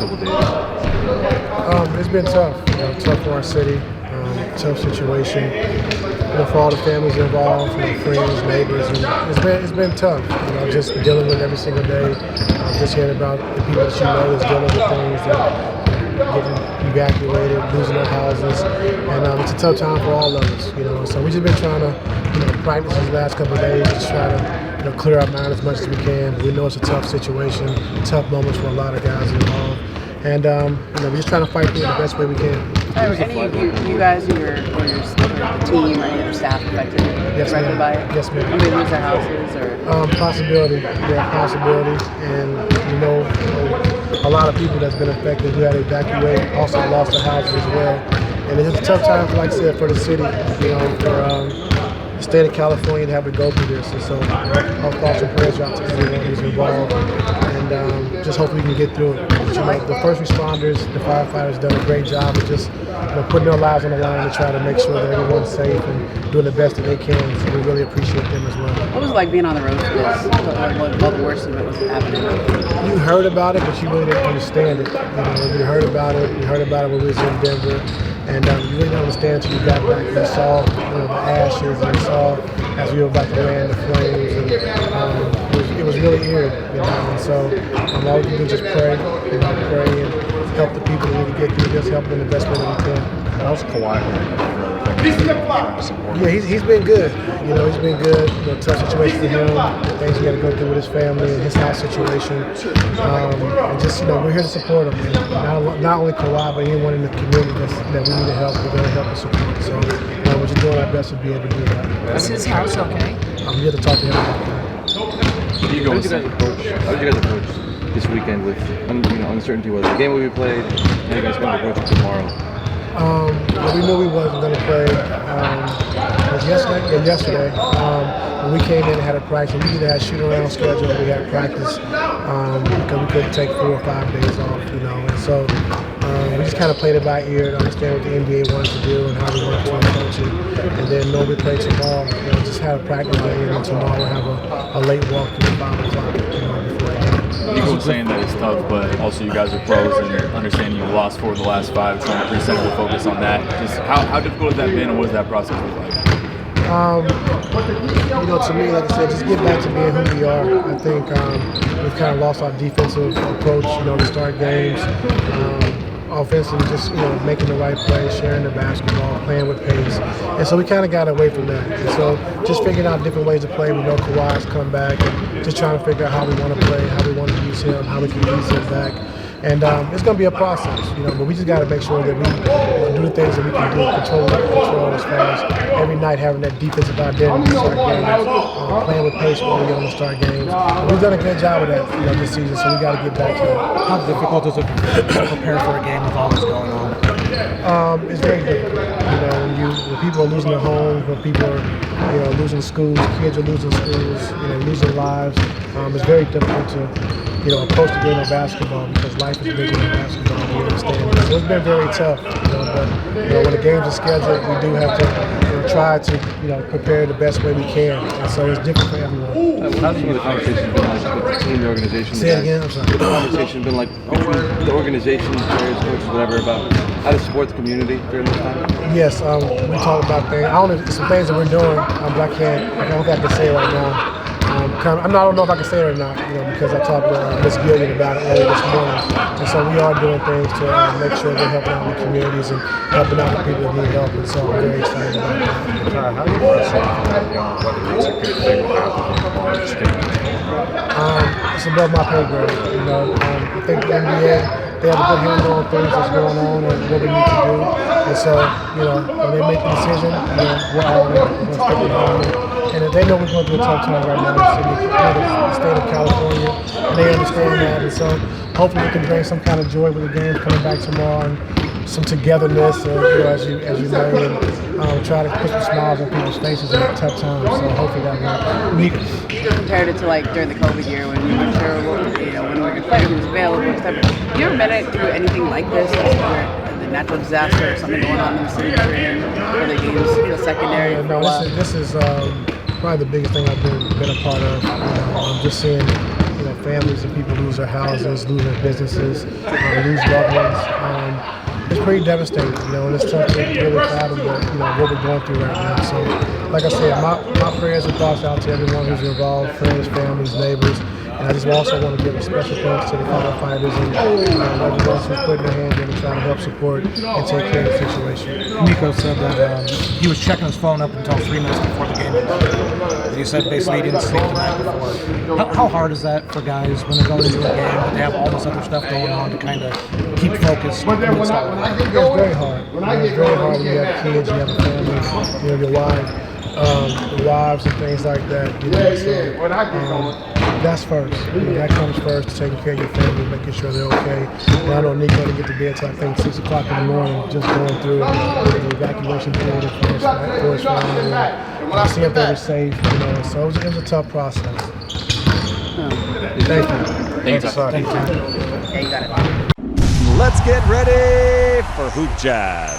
couple days? It's been tough. Tough for our city. Tough situation. For all the families involved, friends, neighbors, and it's been tough. Just dealing with every single day. Just hearing about the people that you know that's dealing with things that getting evacuated, losing their houses, and it's a tough time for all of us. So we've just been trying to practice these last couple of days, just try to clear our mind as much as we can. We know it's a tough situation, tough moments for a lot of guys involved, and we're just trying to fight through it the best way we can. Are any of you guys or your team or any other staff affected directly by it? Yes, ma'am. Did they lose their houses or? Possibility. Yeah, possibility. And a lot of people that's been affected who had to evacuate also lost their houses as well. And it's just a tough time, like I said, for the city. For the state of California to have to go through this. And so our thoughts and prayers out to everyone who's involved. And just hope we can get through it. But, the first responders, the firefighters, done a great job of just putting their lives on the line to try to make sure that everyone's safe and doing the best that they can. So we really appreciate them as well. What was it like being on the road for this? What the worst of it was happening? You heard about it, but you really didn't understand it. You heard about it. You heard about it when we was in Denver. And you really didn't understand until you got back and you saw the ashes and you saw as we were about to land the flames. And it was really eerie, And so all we can do is just pray, pray and help the people that need to get through this, help them the best way that we can. How's Kawhi? Yeah, he's been good. He's been good. Tough situation for him. Things he got to go through with his family and his house situation. And just we're here to support him. Not only Kawhi, but anyone in the community that we need to help. We're going to help and support. So we're just doing our best to be able to do that. Is his house okay? I'm here to talk to him about that. How did you guys approach this weekend with uncertainty whether the game will be played? How you guys going to approach it tomorrow? We knew we wasn't going to play. It was yesterday. When we came in and had a practice, we either had shoot-around schedule or we had practice because we couldn't take 4 or 5 days off, And so we just kind of played it by ear to understand what the NBA wanted to do and how we wanted to approach it. And then we play tomorrow. Just have a practice day, and then tomorrow we'll have a late walk to 5 o'clock before the game. Nico was saying that it's tough, but also you guys are pros and understanding you lost 4 of the last 5, trying to reset the focus on that. Just how difficult has that been, and what does that process look like? To me, like I said, just get back to being who we are. I think we've kind of lost our defensive approach, to start games. Offensively, just making the right play, sharing the basketball, playing with pace, and so we kind of got away from that. And so just figuring out different ways to play. We know Kawhi's come back, and just trying to figure out how we want to play, how we want to use him, how we can use him back. And it's going to be a process, but we just got to make sure that we do the things that we can do, control as far as every night having that defensive identity to start games, playing with pace when we get on to start games. And we've done a good job of that, this season, so we got to get back to that. How difficult is it to prepare for a game with all this going on? It's very difficult. When people are losing their homes, when people are, losing schools, kids are losing schools, losing lives. It's very difficult to, approach the game of basketball because life is bigger than basketball. We understand that. So it's been very tough. But when the games are scheduled, we do have to try to, prepare the best way we can. And so it's different for everyone. How's some of the conversation been like with the team, the organization? Say it again. I'm sorry. The conversation been like between the organization, players, coaches, whatever, about how to support the community during this time? Yes, we talk about things. I don't know, some things that we're doing, but I don't think I can say it right now. I don't know if I can say it or not, because I talked to Ms. Gillian about it earlier this morning. And so we are doing things to make sure we're helping out the communities and helping out the people that need help. And so I'm very excited about that. How do you want to say whether it's a good thing or bad thing? It's above my pay grade. I think the NBA, they have a good handle on things that's going on and what we need to do. And so, when they make the decision, we're all in. We're going to stick behind it. And they know we're going through a tough time right now in the state of California, and they understand that. And so hopefully we can bring some kind of joy with the game coming back tomorrow and some togetherness, as you know, and try to put some smiles on people's faces in a tough time. So hopefully that will. You compared it to during the COVID year when we weren't sure when we were going to play, who was available, stuff. Have you ever been through anything like this? The natural disaster or something going on in the city where the games feel secondary? This is probably the biggest thing I've been a part of. Just seeing families and people lose their houses, lose their businesses, lose loved ones. It's pretty devastating, and it's tough to really fathom what we're going through right now. So, like I said, my prayers and thoughts out to everyone who's involved, friends, families, neighbors. And I just also want to give a special thanks to the firefighters and everyone who's putting their hand in and trying to help support and take care of the situation. Nico said that he was checking his phone up until 3 minutes before the game. And he said basically he didn't sleep the night before. How hard is that for guys when they're going into a game, but they have all this other stuff going on to kind of keep focused amidst all of that? It's very hard. It's very hard when you have kids, you have a family, your wives and things like that. So, that's first. That comes first, taking care of your family, making sure they're okay. And I know Nico didn't get to bed till I think 6 o'clock in the morning, just going through the evacuation period for his family, and see if they were safe. So it was a tough process. Thank you. Thanks. Thank you. Yeah, you got it. Let's get ready for Hoop Jab.